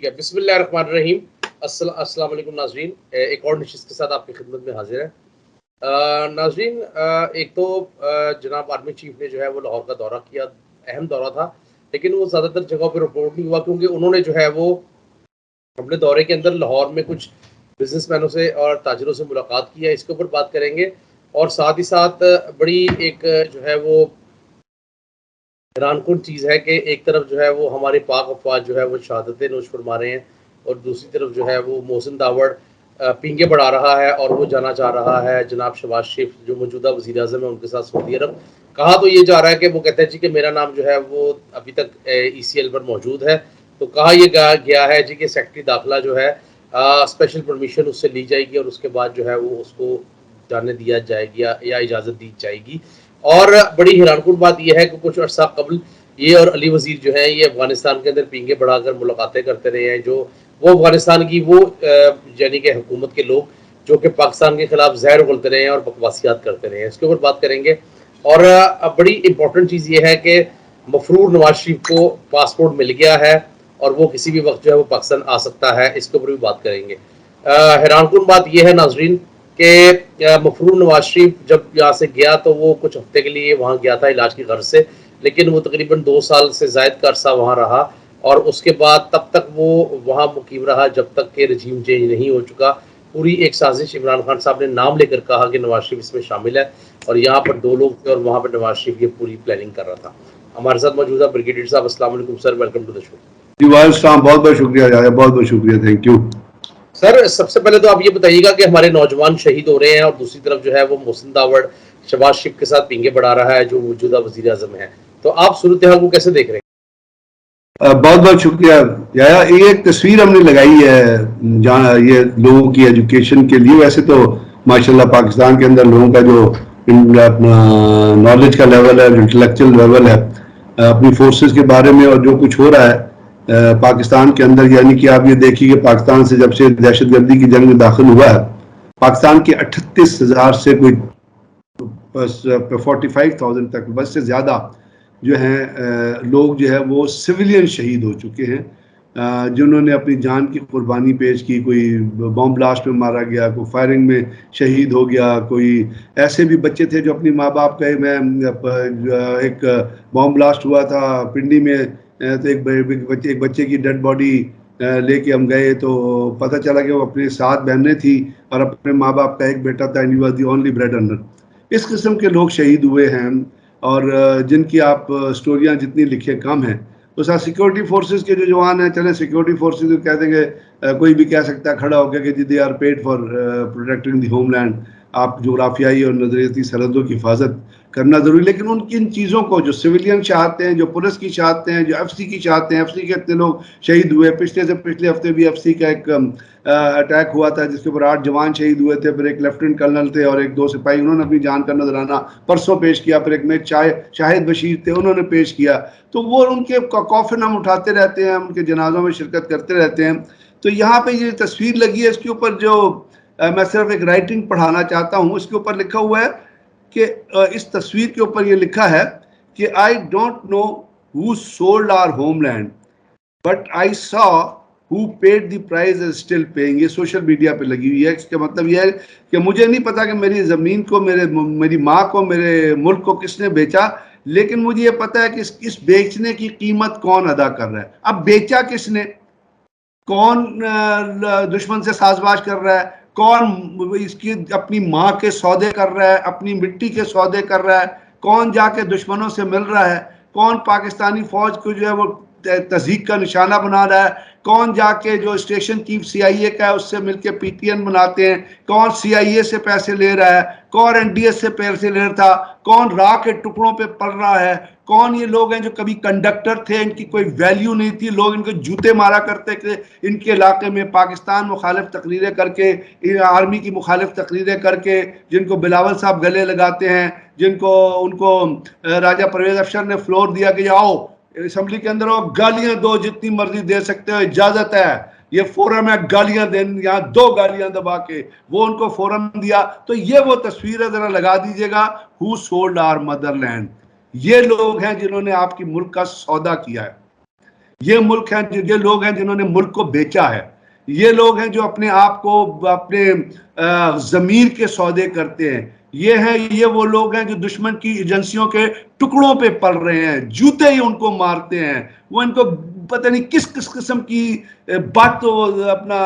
ٹھیک ہے، بسم اللہ الرحمن الرحیم۔ السلام علیکم ناظرین، ایک اور نشست کے ساتھ آپ کی خدمت میں حاضر ہے۔ ناظرین، ایک تو جناب آرمی چیف نے جو ہے وہ لاہور کا دورہ کیا، اہم دورہ تھا، لیکن وہ زیادہ تر جگہوں پہ رپورٹ نہیں ہوا کیونکہ انہوں نے جو ہے وہ اپنے دورے کے اندر لاہور میں کچھ بزنس مینوں سے اور تاجروں سے ملاقات کی ہے، اس کے اوپر بات کریں گے۔ اور ساتھ ہی ساتھ بڑی ایک جو ہے وہ حیران کن چیز ہے کہ ایک طرف جو ہے وہ ہمارے پاک افواج جو ہے وہ شہادتیں نوش فرما رہے ہیں، اور دوسری طرف جو ہے وہ محسن داوڑ پینگے بڑھا رہا ہے اور وہ جانا چاہ رہا ہے جناب شہباز شریف جو موجودہ وزیر اعظم ہے ان کے ساتھ سعودی عرب۔ کہا تو یہ جا رہا ہے کہ وہ کہتے ہیں جی کہ میرا نام جو ہے وہ ابھی تک ای سی ایل پر موجود ہے، تو کہا یہ گیا ہے جی کہ سیکٹری داخلہ جو ہے اسپیشل پرمیشن اس سے لی جائے گی اور اس کے بعد جو ہے وہ اس کو جانے دیا جائے گی یا اجازت دی جائے گی۔ اور بڑی حیران کن بات یہ ہے کہ کچھ عرصہ قبل یہ اور علی وزیر جو ہیں یہ افغانستان کے اندر پینگے بڑھا کر ملاقاتیں کرتے رہے ہیں، جو وہ افغانستان کی وہ یعنی کہ حکومت کے لوگ جو کہ پاکستان کے خلاف زہر اگلتے رہے ہیں اور بکواسیات کرتے رہے ہیں، اس کے اوپر بات کریں گے۔ اور بڑی امپورٹنٹ چیز یہ ہے کہ مفرور نواز شریف کو پاسپورٹ مل گیا ہے اور وہ کسی بھی وقت جو ہے وہ پاکستان آ سکتا ہے، اس کے اوپر بھی بات کریں گے۔ حیران کن بات یہ ہے ناظرین کہ مفرور نواز شریف جب یہاں سے گیا تو وہ کچھ ہفتے کے لیے وہاں گیا تھا علاج کی غرض سے، لیکن وہ تقریباً 2 سال سے زائد کا عرصہ وہاں رہا، اور اس کے بعد تب تک وہ وہاں مقیم رہا جب تک کہ رجیم چینج نہیں ہو چکا۔ پوری ایک سازش عمران خان صاحب نے نام لے کر کہا کہ نواز شریف اس میں شامل ہے، اور یہاں پر 2 لوگ تھے اور وہاں پر نواز شریف یہ پوری پلاننگ کر رہا تھا۔ ہمارے ساتھ موجود ہے بریگیڈیئر صاحب۔ السلام علیکم سر، ویلکم ٹو دا شو۔ جی وعلیکم السلام، بہت بہت شکریہ یار، بہت بہت شکریہ، تھینک یو سر۔ سب سے پہلے تو آپ یہ بتائیے گا کہ ہمارے نوجوان شہید ہو رہے ہیں اور دوسری طرف جو ہے وہ محسن داوڑ شہباز شریف کے ساتھ پینگے بڑھا رہا ہے جو موجودہ وزیر اعظم ہے، تو آپ صورتحال کو کیسے دیکھ رہے ہیں؟ بہت بہت شکریہ یار۔ یہ ایک تصویر ہم نے لگائی ہے جہاں یہ لوگوں کی ایجوکیشن کے لیے، ویسے تو ماشاءاللہ پاکستان کے اندر لوگوں کا جو اپنا نالج کا لیول ہے، انٹلیکچل لیول ہے اپنی فورسز کے بارے میں اور جو کچھ ہو رہا ہے پاکستان کے اندر، یعنی کہ آپ یہ دیکھیے کہ پاکستان سے جب سے دہشت گردی کی جنگ میں داخل ہوا ہے، پاکستان کے 38,000 سے کوئی 45,000 تک بس سے زیادہ جو ہیں لوگ جو ہے وہ سویلین شہید ہو چکے ہیں، جنہوں نے اپنی جان کی قربانی پیش کی۔ کوئی بم بلاسٹ میں مارا گیا، کوئی فائرنگ میں شہید ہو گیا، کوئی ایسے بھی بچے تھے جو اپنی ماں باپ کا ایک بم بلاسٹ ہوا تھا پنڈی میں، تو ایک بچے کی ڈیڈ باڈی لے کے ہم گئے تو پتہ چلا کہ وہ اپنے 7 بہنیں تھیں اور اپنے ماں باپ کا ایک بیٹا تھا، and he was the only bread earner. اس قسم کے لوگ شہید ہوئے ہیں، اور جن کی آپ سٹوریاں جتنی لکھیں کم ہیں۔ تو ساتھ سیکورٹی فورسز کے جو جوان ہیں، چلیں سیکورٹی فورسز کو کہہ دیں گے، کوئی بھی کہہ سکتا ہے کھڑا ہو کے کہ جی they are paid for protecting the homeland, آپ جغرافیائی اور نظریاتی سرحدوں کی حفاظت کرنا ضروری، لیکن ان کی ان چیزوں کو جو سویلین شہادتیں ہیں، جو پولیس کی شہادتیں ہیں، جو ایف سی کی شہادتیں ہیں، ایف سی کے اتنے لوگ شہید ہوئے۔ پچھلے ہفتے بھی ایف سی کا ایک اٹیک ہوا تھا جس کے اوپر 8 جوان شہید ہوئے تھے، پھر ایک لیفٹنٹ کرنل تھے اور ایک 2 سپاہی، انہوں نے اپنی جان کا نذرانہ پرسوں پیش کیا، پھر ایک میں شاہد بشیر تھے انہوں نے پیش کیا۔ تو وہ ان کے کافن ہم اٹھاتے رہتے ہیں، ان کے جنازوں میں شرکت کرتے رہتے ہیں۔ تو یہاں پہ یہ تصویر لگی ہے، اس کے اوپر جو میں صرف ایک رائٹنگ پڑھانا چاہتا ہوں، اس کے اوپر لکھا ہوا ہے کہ اس تصویر کے اوپر یہ لکھا ہے کہ I don't know who sold our homeland but I saw who paid the price is still paying۔ یہ سوشل میڈیا پہ لگی ہوئی ہے۔ اس کا مطلب یہ ہے کہ مجھے نہیں پتا کہ میری زمین کو، میری ماں کو، میرے ملک کو کس نے بیچا، لیکن مجھے یہ پتا ہے کہ اس بیچنے کی قیمت کون ادا کر رہا ہے۔ اب بیچا کس نے، کون دشمن سے ساز باز کر رہا ہے، کون اس کی اپنی ماں کے سودے کر رہا ہے، اپنی مٹی کے سودے کر رہا ہے، کون جا کے دشمنوں سے مل رہا ہے، کون پاکستانی فوج کو جو ہے وہ تضحیک کا نشانہ بنا رہا ہے، کون جا کے جو اسٹیشن چیف سی آئی اے کا ہے اس سے مل کے پی ٹی این بناتے ہیں، کون سی آئی اے سے پیسے لے رہا ہے، کون این ڈی ایس سے پیسے لے رہا تھا، کون راہ کے ٹکڑوں پہ پڑ رہا ہے، کون یہ لوگ ہیں جو کبھی کنڈکٹر تھے، ان کی کوئی ویلیو نہیں تھی، لوگ ان کو جوتے مارا کرتے تھے ان کے علاقے میں، پاکستان مخالف تقریریں کر کے، آرمی کی مخالف تقریریں کر کے، جن کو بلاول صاحب گلے لگاتے ہیں، ان کو راجہ پرویز افشر نے فلور دیا کہ آؤ اسمبلی کے اندر آؤ، گالیاں دو جتنی مرضی دے سکتے ہو، اجازت ہے، یہ فورم ہے گالیاں دین، یہاں 2 گالیاں دبا کے وہ ان کو فورم دیا۔ تو یہ وہ تصویر ہے، ذرا لگا دیجئے گا، who sold our motherland۔ یہ لوگ ہیں جنہوں نے آپ کی ملک کا سودا کیا ہے۔ یہ ملک ہیں یہ لوگ ہیں جنہوں نے ملک کو بیچا ہے. یہ لوگ ہیں جو اپنے آپ کو اپنے ضمیر کے سودے کرتے ہیں. یہ وہ لوگ ہیں جو دشمن کی ایجنسیوں کے ٹکڑوں پہ پل رہے ہیں, جوتے ہی ان کو مارتے ہیں, وہ ان کو پتہ نہیں کس کس قسم کی بات اپنا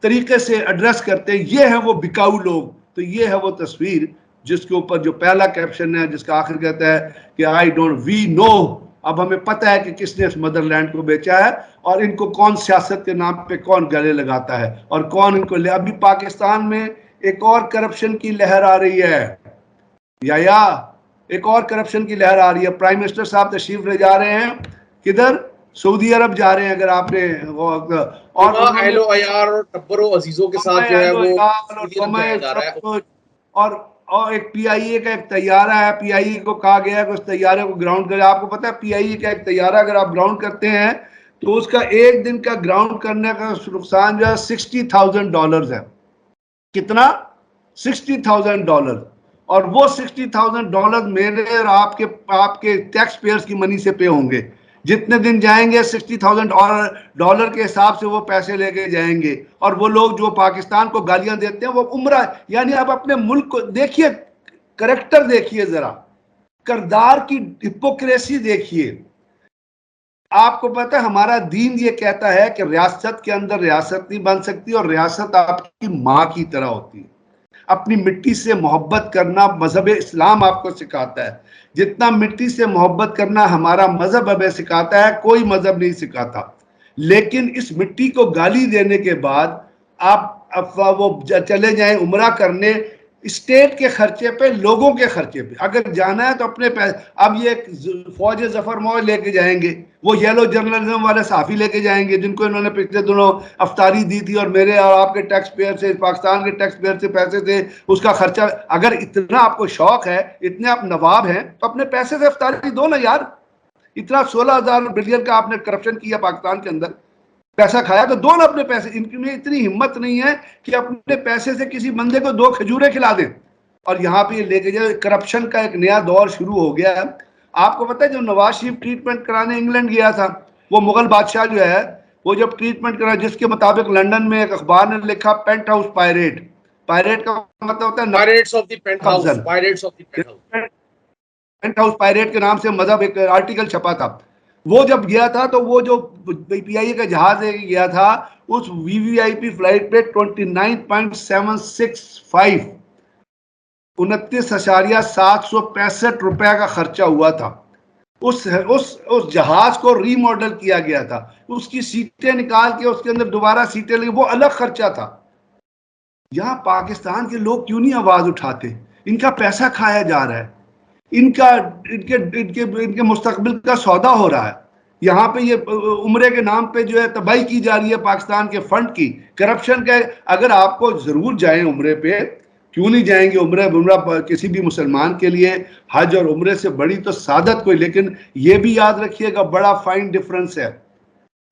طریقے سے ایڈریس کرتے ہیں. یہ ہیں وہ بکاؤ لوگ. تو یہ ہے وہ تصویر جس کے اوپر جو پہلا کیپشن ہے جس کا آخر کہتا ہے کہ آئی ڈونٹ وی نو, اب ہمیں پتہ ہے کہ کس نے اس مدر لینڈ کو بیچا ہے اور ان کو کون سیاست کے نام پہ کون گلے لگاتا ہے اور کون ان کو ابھی پاکستان میں ایک اور کرپشن کی لہر آ رہی ہے. یا ایک اور کرپشن کی لہر آ رہی ہے. پرائم منسٹر صاحب تشریف لے جا رہے ہیں کدھر؟ سعودی عرب جا رہے ہیں. اگر آپ نے اور اہل و عیار اور ٹبر و عزیزوں کے ساتھ جو ہے وہ سعودی عرب جایا جا رہا ہے. اور ایک پی آئی اے کا ایک طیارہ ہے, پی آئی اے کو کہا گیا ہے کہ اس طیارے کو گراؤنڈ کرے. آپ کو پتا ہے پی آئی اے کا ایک طیارہ اگر آپ گراؤنڈ کرتے ہیں تو اس کا ایک دن کا گراؤنڈ کرنے کا نقصان جو ہے $60,000 ہے. کتنا؟ $60,000. اور وہ $60,000 میرے اور آپ کے ٹیکس پیئرز کی منی سے پے ہوں گے. جتنے دن جائیں گے $60,000 کے حساب سے وہ پیسے لے کے جائیں گے. اور وہ لوگ جو پاکستان کو گالیاں دیتے ہیں وہ عمرہ, یعنی اب اپنے ملک کو دیکھیے, کریکٹر دیکھیے, ذرا کردار کی ہپوکریسی دیکھیے. آپ کو پتہ ہے ہمارا دین یہ کہتا ہے کہ ریاست کے اندر ریاست نہیں بن سکتی اور ریاست آپ کی ماں کی طرح ہوتی ہے. اپنی مٹی سے محبت کرنا مذہب اسلام آپ کو سکھاتا ہے. جتنا مٹی سے محبت کرنا ہمارا مذہب ہمیں سکھاتا ہے, کوئی مذہب نہیں سکھاتا. لیکن اس مٹی کو گالی دینے کے بعد آپ وہ چلے جائیں عمرہ کرنے اسٹیٹ کے خرچے پہ, لوگوں کے خرچے پہ. اگر جانا ہے تو اپنے پیسے. اب یہ فوج ظفر موج لے کے جائیں گے, وہ یلو جرنلزم والے صحافی لے کے جائیں گے جن کو انہوں نے پچھلے دنوں افطاری دی تھی اور میرے اور آپ کے ٹیکس پیئر سے, پاکستان کے ٹیکس پیئر سے پیسے سے اس کا خرچہ. اگر اتنا آپ کو شوق ہے, اتنے آپ نواب ہیں, تو اپنے پیسے سے افطاری دو نا یار. اتنا 16,000 بلین کا آپ نے کرپشن کیا پاکستان کے اندر, پیسہ کھایا تو دو نا اپنے پیسے. ان کی اتنی ہمت نہیں ہے کہ اپنے پیسے سے کسی بندے کو 2 کھجوریں کھلا دیں. اور یہاں پہ یہ لے کے جائے کرپشن کا ایک نیا دور شروع ہو گیا ہے. آپ کو پتہ ہے جو نواز شریف ٹریٹمنٹ کرانے انگلینڈ گیا تھا, وہ مغل بادشاہ جو ہے وہ جب ٹریٹمنٹ کرا, جس کے مطابق لنڈن میں ایک اخبار نے لکھا پینٹ ہاؤس پائریٹ. پائریٹ کا مطلب ہوتا ہے Pirates of the Penthouse, Pirates of the Penthouse, Penthouse Pirate کے نام سے مذہب ایک آرٹیکل چھپا تھا. وہ جب گیا تھا تو وہ جو پی آئی اے کا جہاز لے کے گیا تھا اس وی وی آئی پی فلائٹ پہ 29.765 29,765 روپے کا خرچہ ہوا تھا. اس جہاز کو ری ماڈل کیا گیا تھا, اس کی سیٹیں نکال کے اس کے اندر دوبارہ سیٹیں لگی, وہ الگ خرچہ تھا. یہاں پاکستان کے لوگ کیوں نہیں آواز اٹھاتے؟ ان کا پیسہ کھایا جا رہا ہے, ان کے مستقبل کا سودا ہو رہا ہے. یہاں پہ یہ عمرے کے نام پہ جو ہے تباہی کی جا رہی ہے پاکستان کے فنڈ کی, کرپشن کا. اگر آپ کو ضرور جائیں عمرے پہ, کیوں نہیں جائیں گے؟ عمرہ کسی بھی مسلمان کے لیے حج اور عمرے سے بڑی تو سعادت کوئی. لیکن یہ بھی یاد رکھیے گا بڑا فائن ڈفرنس ہے.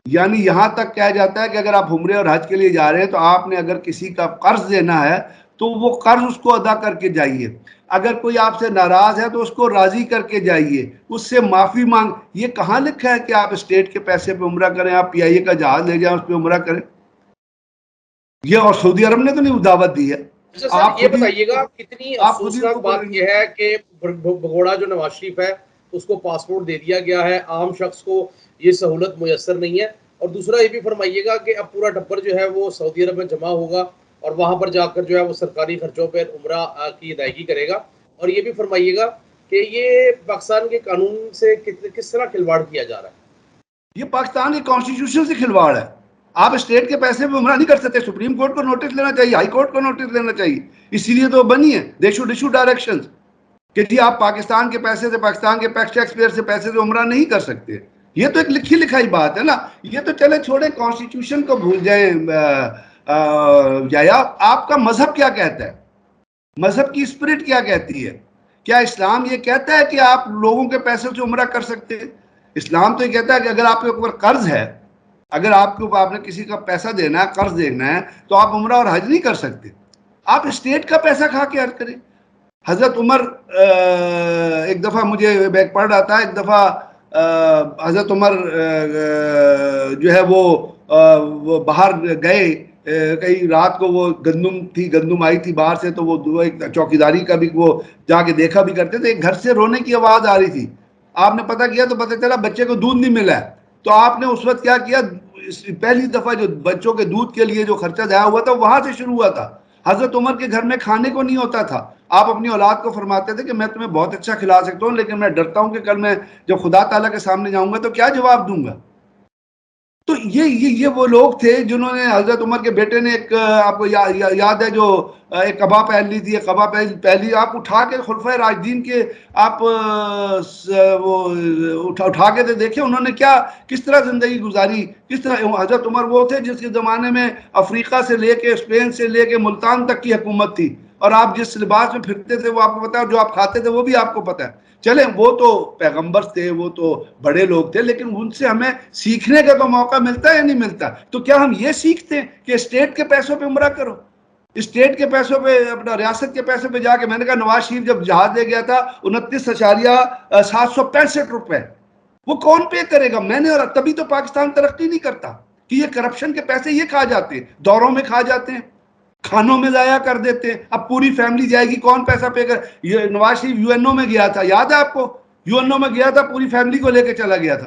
یعنی یہاں تک کہا جاتا ہے کہ اگر آپ عمرے اور حج کے لیے جا رہے ہیں تو آپ نے اگر کسی کا قرض دینا ہے تو وہ قرض اس کو ادا کر کے جائیے. اگر کوئی آپ سے ناراض ہے تو اس کو راضی کر کے جائیے, اس سے معافی مانگ. یہ کہاں لکھا ہے کہ آپ اسٹیٹ کے پیسے پہ عمرہ کریں, آپ پی آئی اے کا جہاز لے جائیں اس پہ عمرہ کریں؟ یہ اور سعودی عرب نے تو نہیں دعوت دی ہے. سر یہ بتائیے گا کتنی افسوسناک بات یہ ہے کہ بگوڑا جو نواز شریف ہے اس کو پاسپورٹ دے دیا گیا ہے, عام شخص کو یہ سہولت میسر نہیں ہے. اور دوسرا یہ بھی فرمائیے گا کہ اب پورا ٹبر جو ہے وہ سعودی عرب میں جمع ہوگا اور وہاں پر جا کر جو ہے وہ سرکاری خرچوں پہ عمرہ کی ادائیگی کرے گا. اور یہ بھی فرمائیے گا کہ یہ پاکستان کے قانون سے کس طرح کھلواڑ کیا جا رہا ہے؟ یہ پاکستان کی کانسٹیٹیوشن سے کھلواڑ ہے. آپ اسٹیٹ کے پیسے پہ عمرہ نہیں کر سکتے. سپریم کورٹ کو نوٹس لینا چاہیے, ہائی کورٹ کو نوٹس لینا چاہیے. اسی لیے تو بنی ہے دے شوڈ ایشو ڈائریکشنز کہ جی آپ پاکستان کے پیسے سے, پاکستان کے ٹیکس پیئر سے پیسے سے عمرہ نہیں کر سکتے. یہ تو ایک لکھی لکھائی بات ہے نا. یہ تو چلے چھوڑے کانسٹیٹیوشن کو بھول جائیں. یا آپ کا مذہب کیا کہتا ہے؟ مذہب کی اسپرٹ کیا کہتی ہے؟ کیا اسلام یہ کہتا ہے کہ آپ لوگوں کے پیسے سے عمرہ کر سکتے ہیں؟ اسلام تو یہ کہتا ہے کہ اگر آپ کے اوپر قرض ہے, اگر آپ کے اوپر آپ نے کسی کا پیسہ دینا ہے, قرض دینا ہے, تو آپ عمرہ اور حج نہیں کر سکتے. آپ اسٹیٹ کا پیسہ کھا کے حج کریں. حضرت عمر ایک دفعہ مجھے بیک پڑھ رہا تھا, ایک دفعہ حضرت عمر جو ہے وہ باہر گئے، کئی رات کو وہ گندم آئی تھی باہر سے، تو وہ ایک چوکیداری کا بھی وہ جا کے دیکھا بھی کرتے تھے، گھر سے رونے کی آواز آ رہی تھی. آپ نے پتہ کیا تو پتہ چلا بچے کو دودھ نہیں ملا ہے. تو آپ نے اس وقت کیا کیا، پہلی دفعہ جو بچوں کے دودھ کے لیے جو خرچہ ضائع ہوا تھا وہاں سے شروع ہوا تھا. حضرت عمر کے گھر میں کھانے کو نہیں ہوتا تھا. آپ اپنی اولاد کو فرماتے تھے کہ میں تمہیں بہت اچھا کھلا سکتا ہوں، لیکن میں ڈرتا ہوں کہ کل میں جب خدا تعالیٰ کے سامنے جاؤں گا تو کیا جواب دوں گا. تو یہ وہ لوگ تھے جنہوں نے، حضرت عمر کے بیٹے نے ایک، آپ کو یاد ہے جو ایک قبا پہن لی تھی، ایک قبا پہلی، آپ اٹھا کے خلفائے راشدین کے آپ وہ اٹھا کے دیکھیں انہوں نے کس طرح زندگی گزاری، کس طرح. حضرت عمر وہ تھے جس کے زمانے میں افریقہ سے لے کے اسپین سے لے کے ملتان تک کی حکومت تھی، اور آپ جس لباس میں پھرتے تھے وہ آپ کو پتا ہے، جو آپ کھاتے تھے وہ بھی آپ کو پتا ہے. چلیں وہ تو پیغمبر تھے، وہ تو بڑے لوگ تھے، لیکن ان سے ہمیں سیکھنے کا تو موقع ملتا ہے یا نہیں ملتا. تو کیا ہم یہ سیکھتے ہیں کہ اسٹیٹ کے پیسوں پہ عمرہ کرو، اسٹیٹ کے پیسوں پہ، اپنا ریاست کے پیسوں پہ جا کے. میں نے کہا نواز شریف جب جہاز لے گیا تھا 29.765 روپے، وہ کون پے کرے گا؟ میں نے، اور تبھی تو پاکستان ترقی نہیں کرتا کہ یہ کرپشن کے پیسے یہ کھا جاتے ہیں، دوروں میں کھا جاتے ہیں، کھانوں میں ضائع کر دیتے ہیں. اب پوری فیملی جائے گی، کون پیسہ پے کر. یہ نواز شریف یو این او میں گیا تھا، یاد ہے آپ کو؟ یو این او میں گیا تھا، پوری فیملی کو لے کے چلا گیا تھا.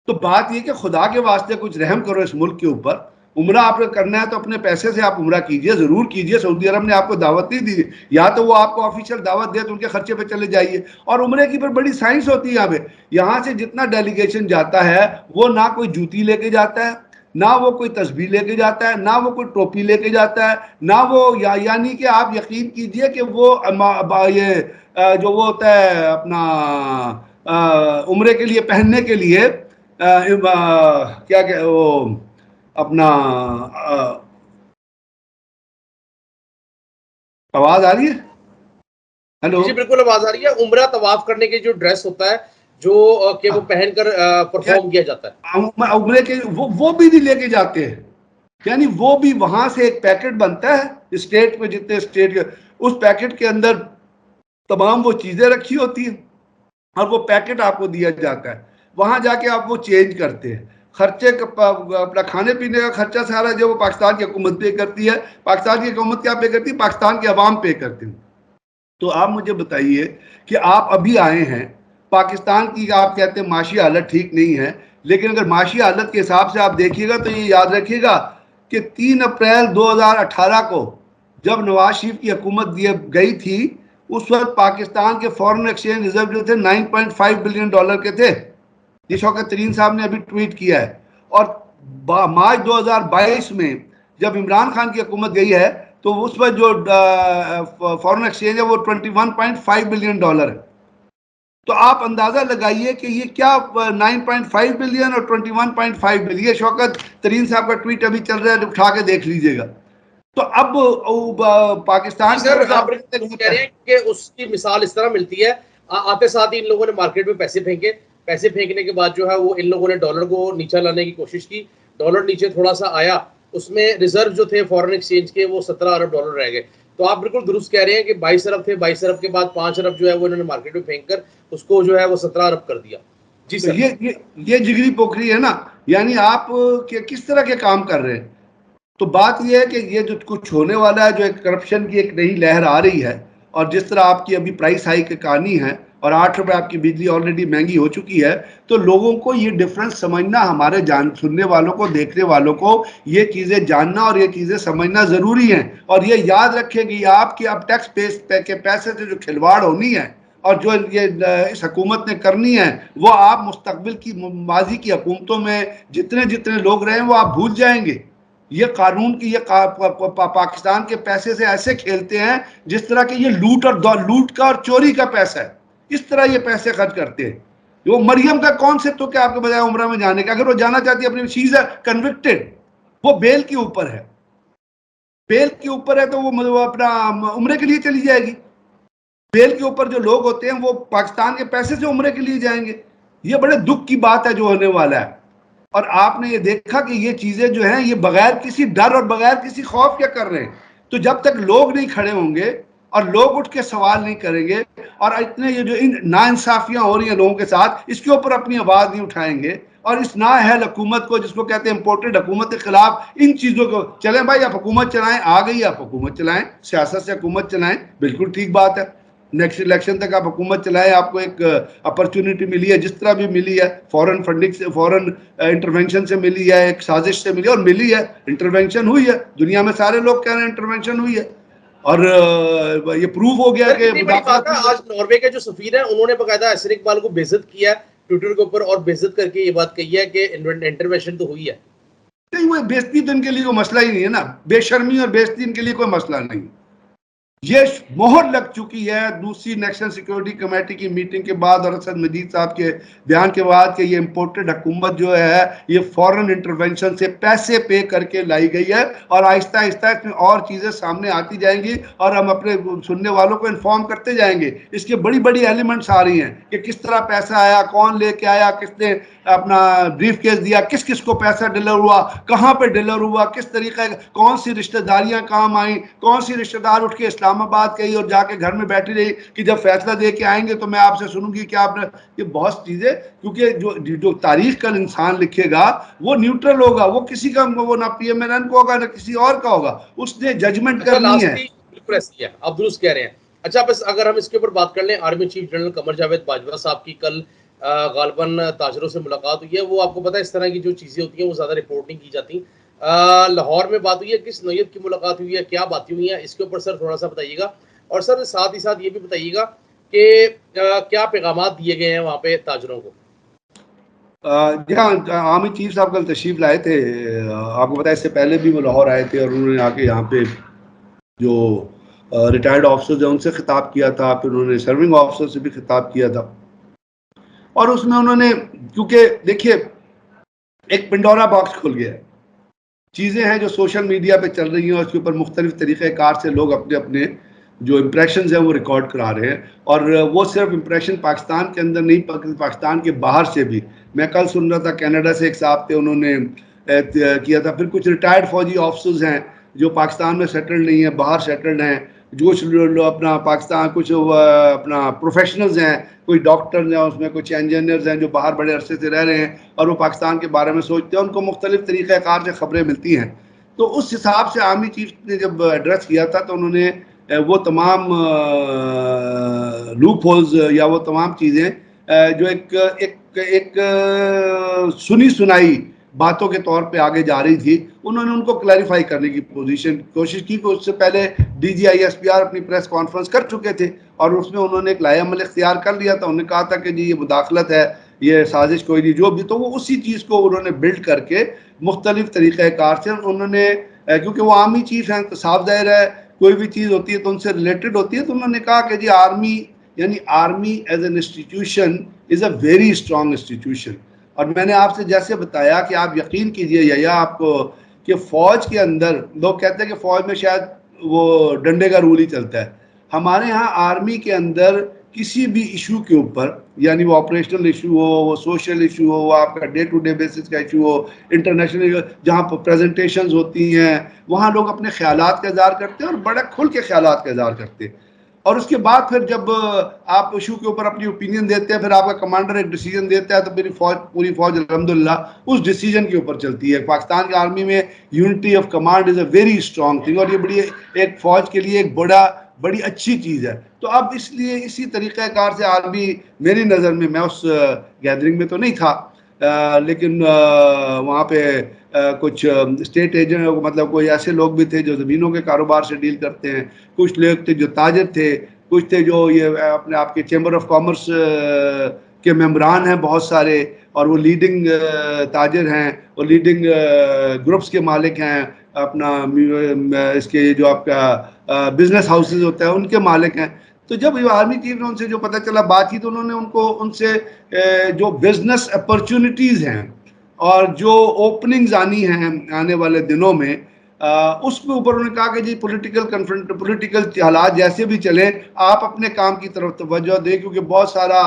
تو بات یہ کہ خدا کے واسطے کچھ رحم کرو اس ملک کے اوپر. عمرہ آپ کو کرنا ہے تو اپنے پیسے سے آپ عمرہ کیجئے، ضرور کیجئے. سعودی عرب نے آپ کو دعوت نہیں دی، یا تو وہ آپ کو آفیشیل دعوت دے تو ان کے خرچے پہ چلے جائیے. اور عمرے کی پھر بڑی سائنس ہوتی ہے. یہاں پہ یہاں سے جتنا ڈیلیگیشن جاتا ہے وہ نہ کوئی جوتی لے کے جاتا ہے، نہ وہ کوئی تسبیح لے کے جاتا ہے، نہ وہ کوئی ٹوپی لے کے جاتا ہے، نہ وہ یعنی کہ آپ یقین کیجئے کہ وہ یہ جو وہ ہوتا ہے اپنا عمرے کے لیے پہننے کے لیے کیا کہ وہ اپنا آواز آ رہی ہے؟ ہیلو جی بالکل آواز آ رہی ہے. عمرہ طواف کرنے کے جو ڈریس ہوتا ہے جو کہ وہ پہن کر پرفارم کیا جاتا ہے، عمرے کے وہ بھی نہیں لے کے جاتے ہیں. یعنی وہ بھی وہاں سے ایک پیکٹ بنتا ہے اسٹیٹ میں، جتنے اسٹیٹ کے، اس پیکٹ کے اندر تمام وہ چیزیں رکھی ہوتی ہیں اور وہ پیکٹ آپ کو دیا جاتا ہے. وہاں جا کے آپ وہ چینج کرتے ہیں. خرچے اپنا کھانے پینے کا خرچہ سارا جو وہ پاکستان کی حکومت پے کرتی ہے. پاکستان کی حکومت کیا پے کرتی ہے؟ پاکستان کے عوام پے کرتے ہیں. تو آپ مجھے بتائیے کہ آپ ابھی آئے ہیں پاکستان کی، آپ کہتے ہیں معاشی حالت ٹھیک نہیں ہے، لیکن اگر معاشی حالت کے حساب سے آپ دیکھیے گا تو یہ یاد رکھیے گا کہ 3 اپریل 2018 کو جب نواز شریف کی حکومت گئی تھی، اس وقت پاکستان کے فورن ایکسچینج ریزرو جو تھے 9.5 بلین ڈالر کے تھے. یہ شوکت ترین صاحب نے ابھی ٹویٹ کیا ہے. اور مارچ 2022 میں جب عمران خان کی حکومت گئی ہے تو اس پر جو فورن ایکسچینج ہے وہ 21.5 بلین ڈالر ہے. تو آپ اندازہ لگائیے کہ یہ کیا 9.5 بلین اور 21.5 بلین. یہ شوکت ترین صاحب کا ٹویٹ ابھی چل رہا ہے، اٹھا کے دیکھ لیجئے گا. تو اب پاکستان سر آپ کہہ رہے ہیں کہ اس کی مثال اس طرح ملتی ہے، آتے ساتھ ہی ان لوگوں نے مارکیٹ میں پیسے پھینکے، پیسے پھینکنے کے بعد جو ہے وہ ان لوگوں نے ڈالر کو نیچے لانے کی کوشش کی. ڈالر نیچے تھوڑا سا آیا، اس میں ریزرو جو تھے فورن ایکسچینج کے وہ 17 ارب ڈالر رہ گئے. تو آپ بالکل درست کہہ رہے ہیں کہ 22 ارب تھے، 22 ارب کے بعد 5 ارب جو ہے وہ انہوں نے مارکیٹ میں پھینک کر اس کو جو ہے وہ 17 ارب کر دیا. جی تو سر. یہ جگری پوکھری ہے نا. یعنی آپ کس طرح کے کام کر رہے ہیں. تو بات یہ ہے کہ یہ جو کچھ ہونے والا ہے، جو ایک کرپشن کی ایک نئی لہر آ رہی ہے، اور جس طرح آپ کی ابھی پرائس ہائی کی کہانی ہے اور 8 روپے آپ کی بجلی آلریڈی مہنگی ہو چکی ہے، تو لوگوں کو یہ ڈفرنس سمجھنا، ہمارے سننے والوں کو، دیکھنے والوں کو یہ چیزیں جاننا اور یہ چیزیں سمجھنا ضروری ہیں. اور یہ یاد رکھیں کہ آپ کی اب ٹیکس کے پیسے سے جو کھلواڑ ہونی ہے اور جو یہ اس حکومت نے کرنی ہے، وہ آپ مستقبل کی، ماضی کی حکومتوں میں جتنے لوگ رہے ہیں وہ آپ بھول جائیں گے. یہ قانون کی، یہ پاکستان کے پیسے سے ایسے کھیلتے ہیں جس طرح کہ یہ لوٹ کا اور چوری کا پیسہ ہے. اس طرح یہ پیسے خرچ کرتے ہیں. وہ مریم کا کون سے تو کہ آپ کے بجائے عمرہ میں جانے کا، اگر وہ جانا چاہتی ہے اپنی چیز ہے کنوکٹڈ، وہ بیل کے اوپر ہے، بیل کے اوپر ہے، تو وہ اپنا عمرے کے لیے چلی جائے گی. بیل کے اوپر جو لوگ ہوتے ہیں وہ پاکستان کے پیسے سے عمرے کے لیے جائیں گے. یہ بڑے دکھ کی بات ہے جو ہونے والا ہے. اور آپ نے یہ دیکھا کہ یہ چیزیں جو ہیں یہ بغیر کسی ڈر اور بغیر کسی خوف کیا کر رہے ہیں. تو جب تک لوگ نہیں کھڑے ہوں گے اور لوگ اٹھ کے سوال نہیں کریں گے اور اتنے یہ جو ناانصافیاں ہو رہی ہیں لوگوں کے ساتھ اس کے اوپر اپنی آواز نہیں اٹھائیں گے اور اس نااہل حکومت کو جس کو کہتے ہیں امپورٹڈ حکومت کے خلاف ان چیزوں کو چلیں بھائی آپ حکومت چلائیں آ گئی آپ حکومت چلائیں سیاست سے حکومت چلائیں بالکل ٹھیک بات ہے نیکسٹ الیکشن تک آپ حکومت چلائیں آپ کو ایک اپرچونٹی ملی ہے جس طرح بھی ملی ہے فورن فنڈنگ سے فورن انٹرونشن سے ملی ہے ایک سازش سے ملی اور ملی ہے انٹرونشن ہوئی ہے دنیا میں سارے لوگ کہہ رہے ہیں انٹرونشن ہوئی ہے اور یہ پروف ہو گیا سر کہ کتنی بڑی بات مداخلت ہے ہوئی ہے آج ناروے کے جو سفیر ہیں انہوں نے باقاعدہ ایسر اقبال کو بےعزت کیا ہے ٹویٹر کے اوپر اور بےعزت کر کے یہ بات کہی ہے کہ انٹروینشن تو ہوئی ہے نہیں وہ بےزتی تو ان کے لیے کوئی مسئلہ ہی نہیں ہے نا بے شرمی اور بےزتی ان کے لیے کوئی مسئلہ نہیں یہ مہر لگ چکی ہے دوسری نیشنل سیکورٹی کمیٹی کی میٹنگ کے بعد اور اسد مجید صاحب کے بیان کے بعد کہ یہ امپورٹڈ حکومت جو ہے یہ فورن انٹرونشن سے پیسے پے کر کے لائی گئی ہے اور آہستہ آہستہ اس میں اور چیزیں سامنے آتی جائیں گی اور ہم اپنے سننے والوں کو انفارم کرتے جائیں گے اس کے بڑی بڑی ایلیمنٹس آ رہی ہیں کہ کس طرح پیسہ آیا کون لے کے آیا کس نے اپنا بریف کیس دیا کس کس کو پیسہ ڈیلر ہوا کہاں پہ ڈیلر ہوا کس طریقے کون سی رشتہ داریاں کام آئیں کون سی رشتہ دار اٹھ کے اسلام آباد گئی اور جا کے گھر میں بیٹھی رہی کہ جب فیصلہ دے کے آئیں گے تو میں آپ سے سنوں گی کہ آپ نے یہ بہت چیزیں کیونکہ جو تاریخ کا انسان لکھے گا وہ نیوٹرل ہوگا وہ کسی کا وہ نہ پی ایم این این کو ہوگا نہ کسی اور کا ہوگا اس نے ججمنٹ اچھا کرنی ہے لاسٹلی بالکل ایسی ہے آپ درست کہہ رہے ہیں اچھا بس اگر ہم اس کے اوپر بات کر لیں army chief general Qamar Javed Bajwa صاحب کی کل غالباً تاجروں سے ملاقات ہوئی ہے وہ آپ کو پتہ ہے اس طرح کی جو چیزیں ہوتی ہیں وہ زیادہ رپورٹ نہیں کی جاتی لاہور میں بات ہوئی ہے کس نوعیت کی ملاقات ہوئی ہے کیا باتیں ہوئی ہیں اس کے اوپر سر تھوڑا سا بتائیے گا اور سر ساتھ ہی ساتھ یہ بھی بتائیے گا کہ کیا پیغامات دیے گئے ہیں وہاں پہ تاجروں کو جہاں آرمی چیف صاحب کل تشریف لائے تھے آپ کو پتا ہے اس سے پہلے بھی وہ لاہور آئے تھے اور انہوں نے آ کے یہاں پہ جو ریٹائرڈ آفیسرز ہیں ان سے خطاب کیا تھا پھر انہوں نے سرونگ آفیسر سے بھی خطاب کیا تھا اور اس میں انہوں نے کیونکہ دیکھیے ایک پنڈورا باکس کھل گیا ہے چیزیں ہیں جو سوشل میڈیا پہ چل رہی ہیں اور اس کے اوپر مختلف طریقہ کار سے لوگ اپنے اپنے جو امپریشنز ہیں وہ ریکارڈ کرا رہے ہیں اور وہ صرف امپریشن پاکستان کے اندر نہیں پاکستان کے باہر سے بھی میں کل سن رہا تھا کینیڈا سے ایک صاحب تھے انہوں نے کیا تھا پھر کچھ ریٹائرڈ فوجی آفیسرز ہیں جو پاکستان میں سیٹلڈ نہیں ہیں باہر سیٹلڈ ہیں جو اپنا پاکستان کچھ اپنا پروفیشنلز ہیں کوئی ڈاکٹرز ہیں اس میں کچھ انجینئرز ہیں جو باہر بڑے عرصے سے رہ رہے ہیں اور وہ پاکستان کے بارے میں سوچتے ہیں ان کو مختلف طریقہ کار سے خبریں ملتی ہیں تو اس حساب سے آرمی چیف نے جب ایڈریس کیا تھا تو انہوں نے وہ تمام لوپ ہولز یا وہ تمام چیزیں جو ایک سنی سنائی باتوں کے طور پہ آگے جا رہی تھی انہوں نے ان کو کلیریفائی کرنے کی کوشش کی کہ اس سے پہلے D G I S P R اپنی پریس کانفرنس کر چکے تھے اور اس میں انہوں نے ایک لائحہ عمل اختیار کر لیا تھا انہوں نے کہا تھا کہ جی یہ مداخلت ہے یہ سازش کوئی نہیں جو بھی تو وہ اسی چیز کو انہوں نے بلڈ کر کے مختلف طریقہ کار سے انہوں نے کیونکہ وہ آرمی چیف ہیں تو صاف ظاہر ہے کوئی بھی چیز ہوتی ہے تو ان سے ریلیٹڈ ہوتی ہے تو انہوں نے کہا کہ جی آرمی یعنی army as an institution is a very strong institution اور میں نے آپ سے جیسے بتایا کہ آپ یقین کیجئے یا آپ کو کہ فوج کے اندر لوگ کہتے ہیں کہ فوج میں شاید وہ ڈنڈے کا رول ہی چلتا ہے ہمارے ہاں آرمی کے اندر کسی بھی ایشو کے اوپر یعنی وہ آپریشنل ایشو ہو وہ سوشل ایشو ہو وہ آپ کا ڈے ٹو ڈے بیسس کا ایشو ہو انٹرنیشنل جہاں پر پریزنٹیشنز ہوتی ہیں وہاں لوگ اپنے خیالات کا اظہار کرتے ہیں اور بڑا کھل کے خیالات کا اظہار کرتے ہیں اور اس کے بعد پھر جب آپ ایشو کے اوپر اپنی اوپینین دیتے ہیں پھر آپ کا کمانڈر ایک ڈیسیجن دیتا ہے تو میری پوری فوج الحمدللہ اس ڈیسیجن کے اوپر چلتی ہے پاکستان کی آرمی میں unity of command is a very strong thing اور یہ بڑی ایک فوج کے لیے ایک بڑی اچھی چیز ہے تو اب اس لیے اسی طریقہ کار سے آرمی میری نظر میں اس گیدرنگ میں تو نہیں تھا لیکن وہاں پہ کچھ اسٹیٹ ایجنٹ مطلب کوئی ایسے لوگ بھی تھے جو زمینوں کے کاروبار سے ڈیل کرتے ہیں کچھ لوگ تھے جو تاجر تھے کچھ تھے جو یہ اپنے آپ کے چیمبر آف کامرس کے ممبران ہیں بہت سارے اور وہ لیڈنگ تاجر ہیں اور لیڈنگ گروپس کے مالک ہیں اپنا اس کے جو آپ کا بزنس ہاؤسز ہوتا ہے ان کے مالک ہیں تو جب آرمی چیف نے ان سے جو پتہ چلا بات کی تو انہوں نے ان سے جو بزنس اپرچونٹیز ہیں اور جو اوپننگز آنی ہیں آنے والے دنوں میں اس کے اوپر انہوں نے کہا کہ جی پولیٹیکل حالات جیسے بھی چلیں آپ اپنے کام کی طرف توجہ دیں کیونکہ بہت سارا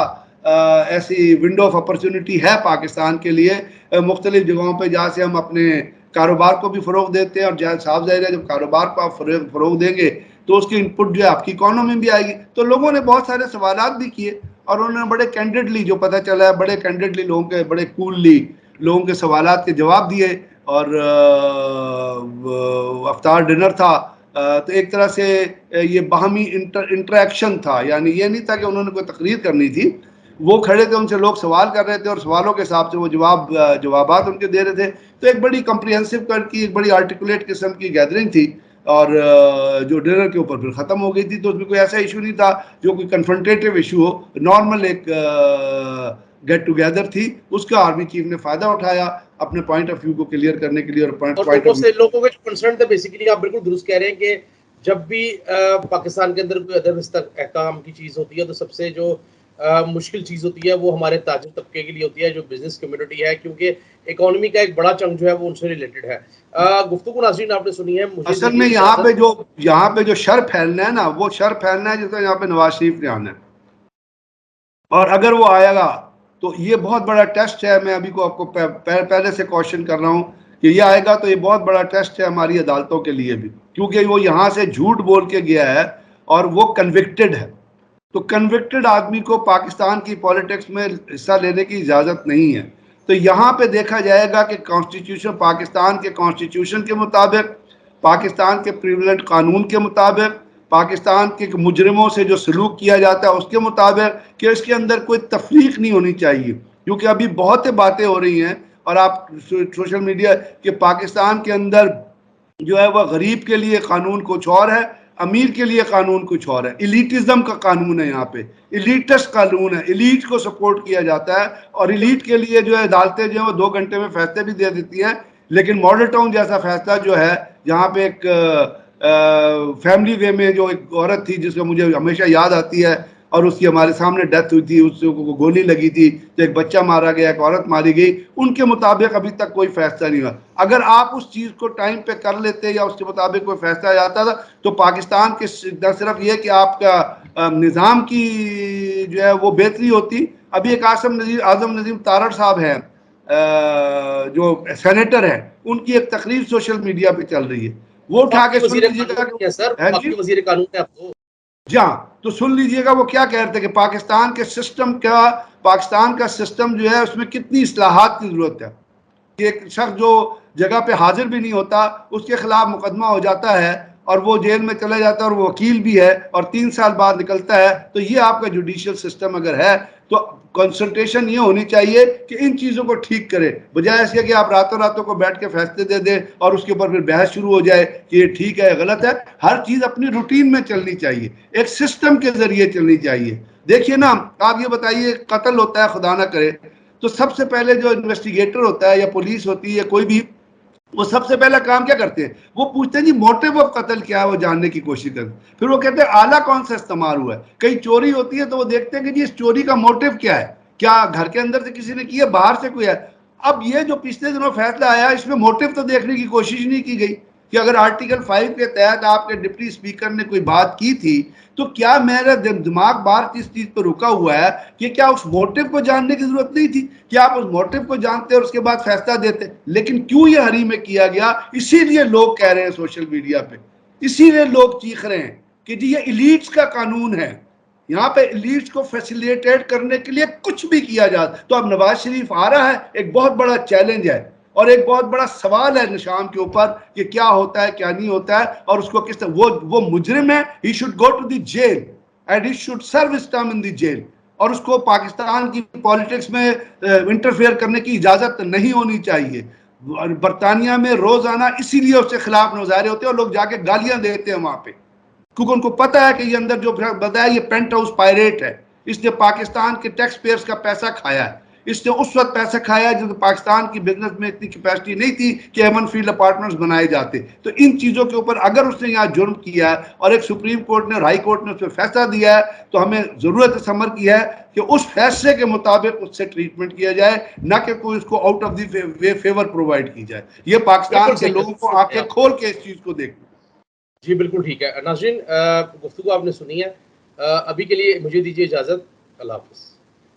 ایسی ونڈو آف اپرچونٹی ہے پاکستان کے لیے مختلف جگہوں پہ جہاں سے ہم اپنے کاروبار کو بھی فروغ دیتے ہیں اور جہاں صاف ظاہر ہے جب کاروبار کو آپ فروغ دیں گے تو اس کی ان پٹ جو ہے آپ کی اکانومی بھی آئے گی. تو لوگوں نے بہت سارے سوالات بھی کیے اور انہوں نے بڑے کینڈیڈلی, جو پتہ چلا ہے بڑے کینڈیڈلی لوگوں کے, بڑے کوللی لوگوں کے سوالات کے جواب دیے. اور افطار ڈنر تھا تو ایک طرح سے یہ باہمی انٹریکشن تھا, یعنی یہ نہیں تھا کہ انہوں نے کوئی تقریر کرنی تھی, وہ کھڑے تھے, ان سے لوگ سوال کر رہے تھے اور سوالوں کے حساب سے وہ جوابات ان کے دے رہے تھے. تو ایک بڑی کمپریہنسو کی, ایک بڑی آرٹیکولیٹ قسم کی گیدرنگ تھی, اور جو ڈنر کے اوپر پھر ختم ہو گئی تھی. تو اس میں کوئی ایسا ایشو نہیں تھا جو کوئی کنفرنٹیٹیو ایشو ہو, نارمل ایک گیٹ ٹوگیدر تھی. اس کا آرمی چیف نے فائدہ اٹھایا اپنے پوائنٹ آف ویو کو کلیئر کرنے کے لیے. اور لوگوں سے, لوگوں کے جو کنسرن تھے بیسیکلی, آپ بالکل درست کہہ رہے ہیں کہ جب بھی پاکستان کے اندر کوئی عدم استحکام کی چیز ہوتی ہے تو سب سے جو مشکل چیز ہوتی ہے وہ ہمارے تاجر طبقے کے لیے ہوتی ہے, جو بزنس کمیونٹی ہے, کیونکہ اکانومی کا ایک بڑا چنک جو ہے وہ ان سے ریلیٹڈ ہے. گفتگو ناظرین آپ نے سنی ہے. اصل میں یہاں پہ جو شر پھیلنا ہے نا, وہ شر پھیلنا ہے جس طرح یہاں پہ نواز شریف نے آنا ہے, اور اگر وہ آئے گا تو یہ بہت بڑا ٹیسٹ ہے. میں ابھی کو آپ کو پہلے سے کوشچن کر رہا ہوں کہ یہ آئے گا تو یہ بہت بڑا ٹیسٹ ہے ہماری عدالتوں کے لیے بھی, کیونکہ وہ یہاں سے جھوٹ بول کے گیا ہے اور وہ کنوکٹڈ ہے. تو کنوکٹڈ آدمی کو پاکستان کی پولیٹکس میں حصہ لینے کی اجازت نہیں ہے. تو یہاں پہ دیکھا جائے گا کہ کانسٹیٹیوشن, پاکستان کے کانسٹیٹیوشن کے مطابق, پاکستان کے پریویلنٹ قانون کے مطابق, پاکستان کے مجرموں سے جو سلوک کیا جاتا ہے اس کے مطابق, کہ اس کے اندر کوئی تفریق نہیں ہونی چاہیے. کیونکہ ابھی بہت باتیں ہو رہی ہیں, اور آپ سوشل میڈیا کہ پاکستان کے اندر جو ہے وہ غریب کے لیے قانون کچھ اور ہے, امیر کے لیے قانون کچھ اور ہے. ایلیٹزم کا قانون ہے, یہاں پہ ایلیٹسٹ قانون ہے, ایلیٹ کو سپورٹ کیا جاتا ہے, اور ایلیٹ کے لیے جو ہے عدالتیں جو ہیں وہ 2 گھنٹے میں فیصلے بھی دے دیتی ہیں. لیکن ماڈل ٹاؤن جیسا فیصلہ جو ہے, جہاں پہ ایک فیملی وے میں جو ایک عورت تھی جس کا مجھے ہمیشہ یاد آتی ہے, اور اس کی ہمارے سامنے ڈیتھ ہوئی تھی, اس کو گولی لگی تھی, تو ایک بچہ مارا گیا, ایک عورت ماری گئی, ان کے مطابق ابھی تک کوئی فیصلہ نہیں ہوا. اگر آپ اس چیز کو ٹائم پہ کر لیتے یا اس کے مطابق کوئی فیصلہ جاتا تھا تو پاکستان کے نہ صرف یہ کہ آپ کا نظام کی جو ہے وہ بہتری ہوتی. ابھی ایک اعظم نظیم تارڑ صاحب ہیں جو سینیٹر ہیں, ان کی ایک تقریر سوشل میڈیا پہ چل رہی ہے, وہ اٹھا کے سن لیجیے گا. سر آپ کے وزیر قانون ہے آپ کو, جہاں تو سن لیجئے گا وہ کیا کہتے ہیں کہ پاکستان کے سسٹم کا, پاکستان کا سسٹم جو ہے اس میں کتنی اصلاحات کی ضرورت ہے. ایک شخص جو جگہ پہ حاضر بھی نہیں ہوتا اس کے خلاف مقدمہ ہو جاتا ہے اور وہ جیل میں چلا جاتا ہے اور وہ وکیل بھی ہے اور 3 سال بعد نکلتا ہے. تو یہ آپ کا جوڈیشل سسٹم اگر ہے تو کنسنٹریشن یہ ہونی چاہیے کہ ان چیزوں کو ٹھیک کرے, بجائے اس کے کہ آپ راتوں کو بیٹھ کے فیصلے دے دیں اور اس کے اوپر پھر بحث شروع ہو جائے کہ یہ ٹھیک ہے غلط ہے. ہر چیز اپنی روٹین میں چلنی چاہیے, ایک سسٹم کے ذریعے چلنی چاہیے. دیکھیے نا, آپ یہ بتائیے قتل ہوتا ہے, خدا نہ کرے, تو سب سے پہلے جو انویسٹیگیٹر ہوتا ہے یا پولیس ہوتی ہے کوئی بھی, وہ سب سے پہلا کام کیا کرتے ہیں, وہ پوچھتے ہیں جی موٹیو آف قتل کیا ہے, وہ جاننے کی کوشش کرتے ہیں. پھر وہ کہتے ہیں آلہ کون سا استعمال ہوا ہے. کئی چوری ہوتی ہے تو وہ دیکھتے ہیں کہ جی اس چوری کا موٹیو کیا ہے, کیا گھر کے اندر سے کسی نے کیا, باہر سے کوئی ہے. اب یہ جو پچھلے دنوں فیصلہ آیا اس میں موٹیو تو دیکھنے کی کوشش نہیں کی گئی کہ اگر آرٹیکل 5 کے تحت آپ کے ڈپٹی اسپیکر نے کوئی بات کی تھی تو کیا میرا دماغ بار اس چیز پہ رکا ہوا ہے کہ کیا اس موٹیو کو جاننے کی ضرورت نہیں تھی, کیا آپ اس موٹیو کو جانتے اور اس کے بعد فیصلہ دیتے. لیکن کیوں یہ ہری میں کیا گیا, اسی لیے لوگ کہہ رہے ہیں سوشل میڈیا پہ, اسی لیے لوگ چیخ رہے ہیں کہ جی یہ ایلیٹس کا قانون ہے, یہاں پہ ایلیٹس کو فیسیلیٹیٹ کرنے کے لیے کچھ بھی کیا جاتا. تو اب نواز شریف آ رہا ہے, ایک بہت بڑا چیلنج ہے اور ایک بہت بڑا سوال ہے نشان کے اوپر کہ کیا ہوتا ہے کیا نہیں ہوتا ہے, اور اس کو کس طرح, وہ مجرم ہے, he should go to the jail and he should serve his term in the jail, اور اس کو پاکستان کی پولیٹکس میں انٹرفیئر کرنے کی اجازت نہیں ہونی چاہیے. برطانیہ میں روزانہ اسی لیے اس کے خلاف مظاہرے ہوتے ہیں اور لوگ جا کے گالیاں دیتے ہیں وہاں پہ, کیونکہ ان کو پتا ہے کہ یہ اندر جو بتایا یہ پینٹ ہاؤس پائریٹ ہے, اس نے پاکستان کے ٹیکس پیئرز کا پیسہ کھایا ہے. اس نے اس وقت پیسہ کھایا جب پاکستان کی بزنس میں اتنی کیپیسٹی نہیں تھی کہ ایمن فیلڈ اپارٹمنٹس بنائے جاتے. تو ان چیزوں کے اوپر اگر اس نے یہاں جرم کیا ہے اور ایک سپریم کورٹ نے اور ہائی کورٹ نے اس پہ فیصلہ دیا ہے تو ہمیں ضرورت سمر کی ہے کہ اس فیصلے کے مطابق اس سے ٹریٹمنٹ کیا جائے, نہ کہ کوئی اس کو out of the way favour provide کی جائے. یہ پاکستان کے لوگوں کو آنکھیں کھول کے اس چیز کو دیکھنا. جی بالکل ٹھیک ہے. ناظرین گفتگو آپ نے سنی ہے, ابھی کے لیے مجھے دیجیے اجازت. اللہ حافظ.